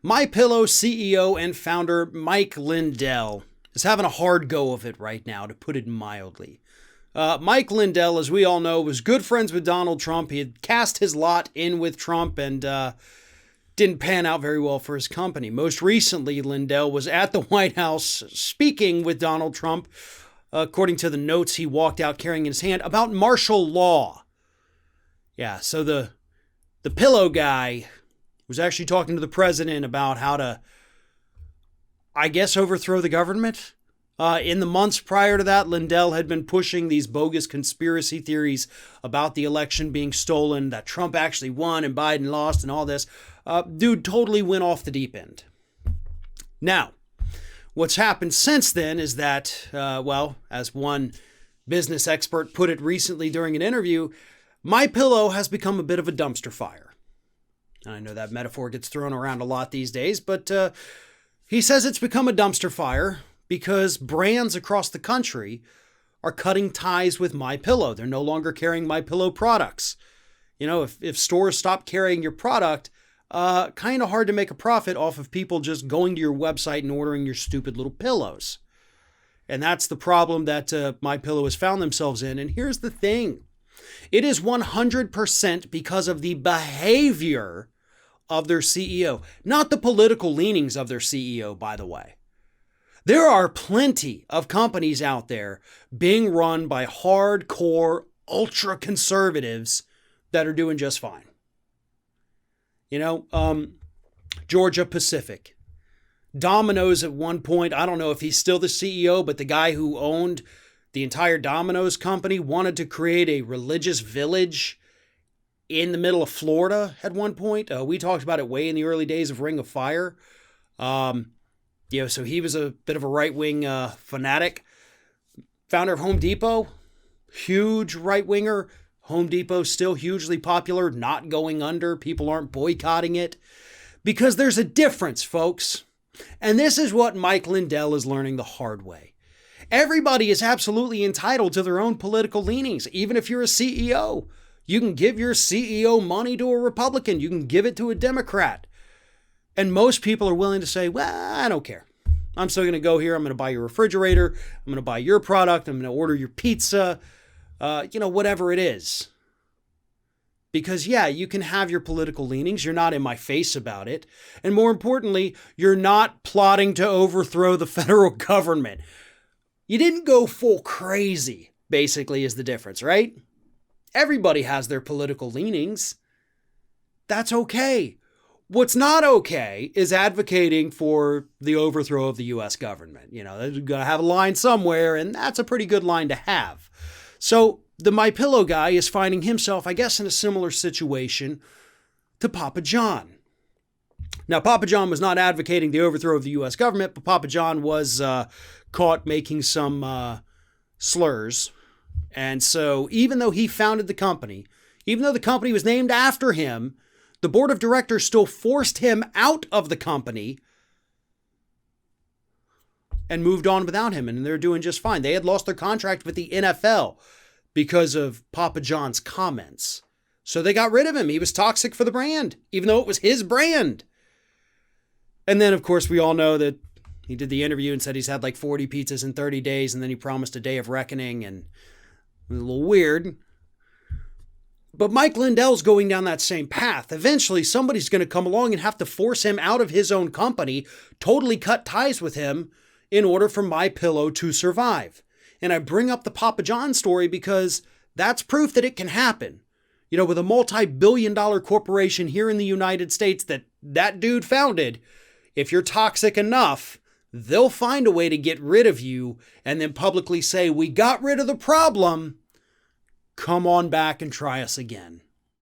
MyPillow CEO and founder Mike Lindell is having a hard go of it right now, to put it mildly. Mike Lindell, as we all know, was good friends with Donald Trump. He had cast his lot in with Trump and didn't pan out very well for his company. Most recently, Lindell was at the White House speaking with Donald Trump, according to the notes he walked out carrying in his hand, about martial law. Yeah, so the pillow guy was actually talking to the president about how to, I guess, overthrow the government. In the months prior to that, Lindell had been pushing these bogus conspiracy theories about the election being stolen, that Trump actually won and Biden lost and all this. Dude totally went off the deep end. Now, what's happened since then is that, as one business expert put it recently during an interview, MyPillow has become a bit of a dumpster fire. I know that metaphor gets thrown around a lot these days, but he says it's become a dumpster fire because brands across the country are cutting ties with MyPillow. They're no longer carrying MyPillow products. You know, if stores stop carrying your product, kind of hard to make a profit off of people just going to your website and ordering your stupid little pillows. And that's the problem that MyPillow has found themselves in. And here's the thing. It is 100% because of the behavior of their CEO, not the political leanings of their CEO, by the way. There are plenty of companies out there being run by hardcore ultra conservatives that are doing just fine. You know, Georgia Pacific, Domino's at one point, I don't know if he's still the CEO, but the guy who owned the entire Domino's company wanted to create a religious village in the middle of Florida at one point. We talked about it way in the early days of Ring of Fire. So he was a bit of a right-wing fanatic. Founder of Home Depot, huge right-winger. Home Depot still hugely popular, not going under. People aren't boycotting it because there's a difference, folks. And this is what Mike Lindell is learning the hard way. Everybody is absolutely entitled to their own political leanings. Even if you're a CEO, you can give your CEO money to a Republican. You can give it to a Democrat. And most people are willing to say, well, I don't care. I'm still going to go here. I'm going to buy your refrigerator. I'm going to buy your product. I'm going to order your pizza. Whatever it is. Because, yeah, you can have your political leanings. You're not in my face about it. And more importantly, you're not plotting to overthrow the federal government. You didn't go full crazy, basically, is the difference, right? Everybody has their political leanings. That's okay. What's not okay is advocating for the overthrow of the U.S. government. You know, they've got to have a line somewhere, and that's a pretty good line to have. So the MyPillow guy is finding himself, I guess, in a similar situation to Papa John. Now, Papa John was not advocating the overthrow of the U.S. government, but Papa John was caught making some slurs. And so even though he founded the company, even though the company was named after him, the board of directors still forced him out of the company and moved on without him. And they're doing just fine. They had lost their contract with the NFL because of Papa John's comments. So they got rid of him. He was toxic for the brand, even though it was his brand. And then, of course, we all know that he did the interview and said he's had like 40 pizzas in 30 days, and then he promised a day of reckoning, and it was a little weird. But Mike Lindell's going down that same path. Eventually, somebody's going to come along and have to force him out of his own company, totally cut ties with him in order for MyPillow to survive. And I bring up the Papa John story because that's proof that it can happen. You know, with a multi-billion-dollar corporation here in the United States that dude founded, if you're toxic enough, they'll find a way to get rid of you and then publicly say, we got rid of the problem. Come on back and try us again.